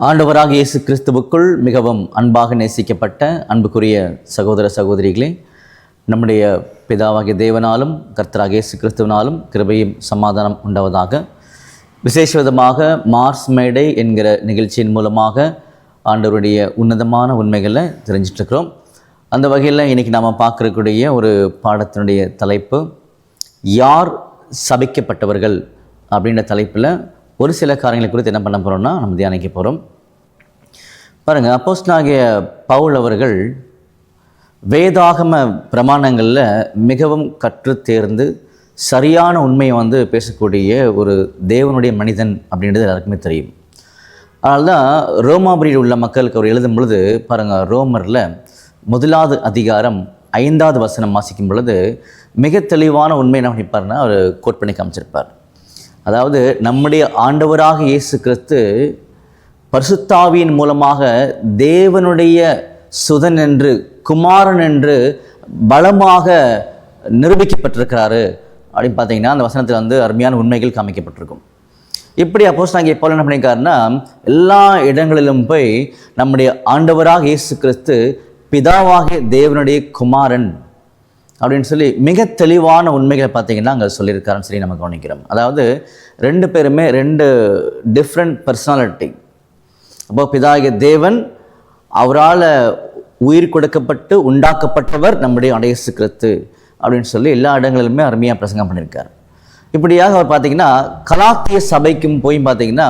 ஆண்டவராக இயேசு கிறிஸ்துவுக்குள் மிகவும் அன்பாக நேசிக்கப்பட்ட அன்புக்குரிய சகோதர சகோதரிகளே, நம்முடைய பிதாவாகிய தேவனாலும் கர்த்தராகிய இயேசு கிறிஸ்துவினாலும் கிருபையும் சமாதானம் உண்டாவதாக. விசேஷ விதமாக மார்ஸ் மேடை என்கிற நிகழ்ச்சியின் மூலமாக ஆண்டவருடைய உன்னதமான உண்மைகளை தெரிஞ்சிட்ருக்கிறோம். அந்த வகையில் இன்றைக்கி நாம் பார்க்கக்கூடிய ஒரு பாடத்தினுடைய தலைப்பு யார் சபிக்கப்பட்டவர்கள் அப்படின்ற தலைப்பில் ஒரு சில காரியங்களை குறித்து என்ன பண்ண போகிறோம்னா நம்ம தியானிக்க போகிறோம். பாருங்கள், அப்போஸ்தலனாகிய பவுல் அவர்கள் வேதாகம பிரமாணங்களில் மிகவும் கற்று தேர்ந்து சரியான உண்மையை பேசக்கூடிய ஒரு தேவனுடைய மனிதன் அப்படின்றது எல்லாருக்குமே தெரியும். அதனால தான் ரோமாபுரியில் உள்ள மக்களுக்கு அவர் எழுதும் பொழுது பாருங்கள், ரோமரில் 1 அதிகாரம் 5வது வசனம் வாசிக்கும் பொழுது மிக தெளிவான உண்மை என்ன பண்ணிப்பார்னா அவர் கோட் பண்ணி காமிச்சிருப்பார். அதாவது, நம்முடைய ஆண்டவராக இயேசு கிறிஸ்து பரிசுத்தாவியின் மூலமாக தேவனுடைய சுதன் என்று குமாரன் என்று பலமாக நிரூபிக்கப்பட்டிருக்கிறாரு அப்படின்னு பார்த்தீங்கன்னா அந்த வசனத்தில் அருமையான உண்மைகள் காமிக்கப்பட்டிருக்கும். இப்படி அப்போஸ்தலனாகிய பவுல் என்ன பண்ணியிருக்காருன்னா எல்லா இடங்களிலும் போய் நம்முடைய ஆண்டவராக இயேசு கிறிஸ்து பிதாவாகிய தேவனுடைய குமாரன் அப்படின்னு சொல்லி மிக தெளிவான உண்மைகளை பார்த்தீங்கன்னா அங்கே சொல்லியிருக்காருன்னு சொல்லி நம்ம கவனிக்கிறோம். அதாவது 2 பேருமே 2 டிஃப்ரெண்ட் பர்சனாலிட்டி. அப்போ பிதாகிய தேவன், அவரால் உயிர் கொடுக்கப்பட்டு உண்டாக்கப்பட்டவர் நம்முடைய இயேசு கிறிஸ்து அப்படின்னு சொல்லி எல்லா இடங்களிலுமே அருமையாக பிரசங்கம் பண்ணியிருக்கார். இப்படியாக அவர் பார்த்தீங்கன்னா கலாத்திய சபைக்கும் போய் பார்த்தீங்கன்னா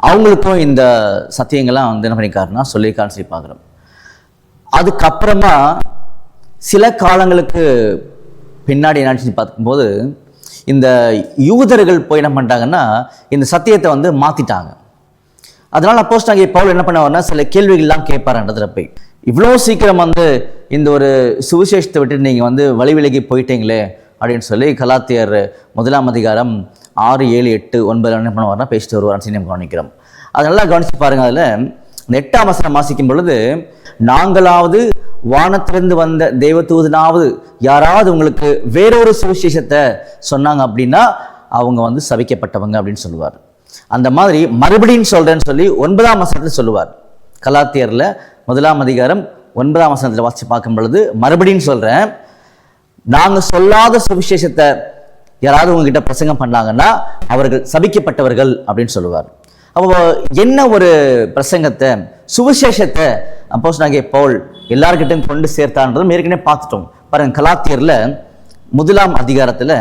அவங்களுக்கும் இந்த சத்தியங்கள்லாம் என்ன பண்ணியிருக்காருன்னா சொல்லியிருக்காருன்னு சொல்லி பார்க்குறோம். அதுக்கப்புறமா சில காலங்களுக்கு பின்னாடி என்னாச்சு பார்க்கும்போது இந்த யூதர்கள் போய் என்ன பண்ணிட்டாங்கன்னா இந்த சத்தியத்தை மாற்றிட்டாங்க. அதனால் அப்போஸ்தலனாகிய பவுல் என்ன பண்ணுவார்னா சில கேள்விகள்லாம் கேட்பார்ன்றதுல போய் இவ்வளோ சீக்கிரம் இந்த ஒரு சுவிசேஷத்தை விட்டு நீங்கள் வழி விலகி போயிட்டீங்களே அப்படின்னு சொல்லி கலாத்தியர் 1 அதிகாரம் 6, 7, 8, 9 என்ன பண்ணுவார்னா பேசிட்டு வருவார்னு சொல்லி நம்ம கவனிக்கிறோம். அது நல்லா கவனித்து பாருங்கள். அதில் இந்த 8ஆம் வசனம் வாசிக்கும் பொழுது, நாங்களாவது வானத்திலிருந்து வந்த தேவதூதனாவது யாராவது உங்களுக்கு வேறொரு சுவிசேஷத்தை சொன்னாங்க அப்படின்னா அவங்க சபிக்கப்பட்டவங்க அப்படின்னு சொல்லுவார். அந்த மாதிரி மறுபடியும் சொல்கிறேன்னு சொல்லி 9ஆம் வசனத்தில் சொல்லுவார். கலாத்தியரில் 1 அதிகாரம் 9ஆம் வசனத்தில் வாசித்து பார்க்கும் பொழுது மறுபடியும் சொல்கிறேன், நாங்கள் சொல்லாத சுவிசேஷத்தை யாராவது உங்ககிட்ட பிரசங்கம் பண்ணாங்கன்னா அவர்கள் சபிக்கப்பட்டவர்கள் அப்படின்னு சொல்லுவார். அப்போ என்ன ஒரு பிரசங்கத்தை சுவிசேஷத்தை அப்போஸ்தலனாகிய பவுல் எல்லார்கிட்டையும் கொண்டு சேர்த்தான்றதும் ஏற்கனவே பார்த்துட்டோம். பாருங்கள், கலாத்தியரில் 1 அதிகாரத்தில்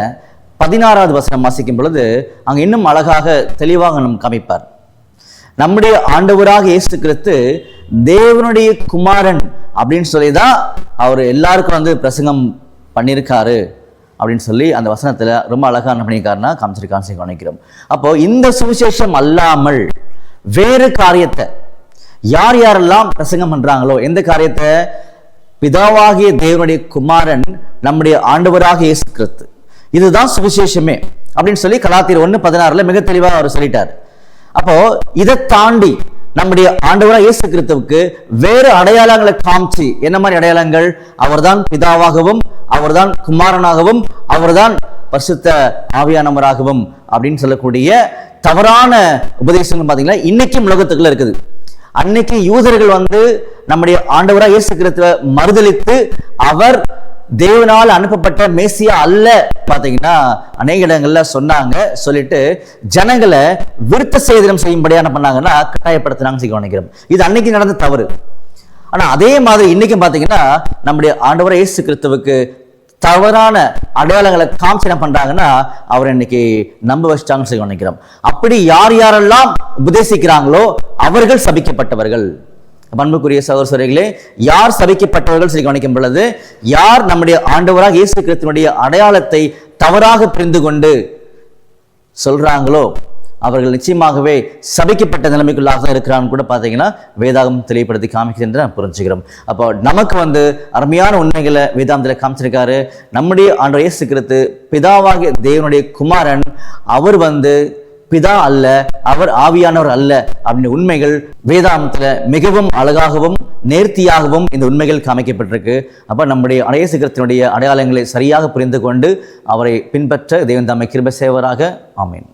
16வது வசனம் வாசிக்கும் பொழுது அங்கே இன்னும் அழகாக தெளிவாக நம்ம காமிப்பார். நம்முடைய ஆண்டவராக இயேசு கிறிஸ்து தேவனுடைய குமாரன் அப்படின்னு சொல்லி தான் அவர் எல்லாருக்கும் பிரசங்கம் பண்ணியிருக்காரு அப்படின்னு சொல்லி அந்த வசனத்தில் ரொம்ப அழகாக என்ன பண்ணியிருக்காருன்னா காமிச்சிருக்கான்னு கவனிக்கிறோம். அப்போ இந்த சுவிசேஷம் அல்லாமல் வேறு காரியத்தை யார் யாரெல்லாம் பிரசங்கம் பண்றாங்களோ, எந்த காரியத்தை பிதாவாகிய தேவனுடைய குமாரன் நம்முடைய ஆண்டவராக இயேசு கிறிஸ்து, இதுதான் சுவிசேஷமே அப்படின்னு சொல்லி கலாத்தியர் 1:16 மிக தெளிவாக அவர் சொல்லிட்டார். அப்போ இதை தாண்டி நம்முடைய ஆண்டவராக இயேசு கிறிஸ்துவுக்கு வேறு அடையாளங்களை காமிச்சு, என்ன மாதிரி அடையாளங்கள்? அவர்தான் பிதாவாகவும், அவர்தான் குமாரனாகவும், அவர்தான் பரிசுத்த ஆவியானவராகவும் அப்படின்னு சொல்லக்கூடிய தவறான உபதேசங்கள் பார்த்தீங்கன்னா இன்னைக்கும் உலகத்துக்குள்ள இருக்குது. அன்னைக்கு யூதர்கள் நம்முடைய ஆண்டவராக இயேசு கிறிஸ்துவை மறுதலித்து அவர் தேவனால் அனுப்பப்பட்ட மேசியா அல்ல பார்த்தீங்கன்னா அநேக இடங்கள்ல சொன்னாங்க. சொல்லிட்டு ஜனங்களை விருத்த சேதனம் செய்யும்படியா என்ன பண்ணாங்கன்னா கட்டாயப்படுத்தினாங்க கவனிக்கிறோம். இது அன்னைக்கு நடந்த தவறு. ஆனா அதே மாதிரி இன்னைக்கும் பார்த்தீங்கன்னா நம்முடைய ஆண்டவராக இயேசு கிறிஸ்துவுக்கு தவறான அடையாளங்களை காமிச்சு என்ன பண்றாங்கன்னா அவர் இன்னைக்கு நம்ப வச்சிட்டாங்கன்னு கவனிக்கிறோம். அப்படி யார் யாரெல்லாம் உபதேசிக்கிறாங்களோ அவர்கள் சபிக்கப்பட்டவர்கள். அன்புக்குரிய சகோதரர்களே, யார் சபிக்கப்பட்டவர்கள் சொல்லி கவனிக்கும் பொழுது, யார் நம்முடைய ஆண்டவராக இயேசு கிறிஸ்துவினுடைய அடையாளத்தை தவறாக புரிந்து கொண்டு சொல்றாங்களோ அவர்கள் நிச்சயமாகவே சபிக்கப்பட்ட நிலைமைக்குள்ளாக இருக்கிறான்னு கூட பார்த்தீங்கன்னா வேதாகம் தெளிவுபடுத்தி காமிக்கிறது புரிஞ்சுக்கிறோம். அப்போ நமக்கு அருமையான உண்மைகளை வேதாந்தத்தில் காமிச்சிருக்காரு. நம்முடைய ஆண்டவர் இயேசு கிறிஸ்து பிதாவாகிய தேவனுடைய குமாரன், அவர் பிதா அல்ல, அவர் ஆவியானவர் அல்ல அப்படின்னு உண்மைகள் வேதாந்தத்துல மிகவும் அழகாகவும் நேர்த்தியாகவும் இந்த உண்மைகள் காமிக்கப்பட்டிருக்கு. அப்ப நம்முடைய இயேசு கிறிஸ்துவினுடைய அடையாளங்களை சரியாக புரிந்து கொண்டு அவரை பின்பற்ற தேவன் தம்மை கிருபை செய்வாராக. ஆமென்.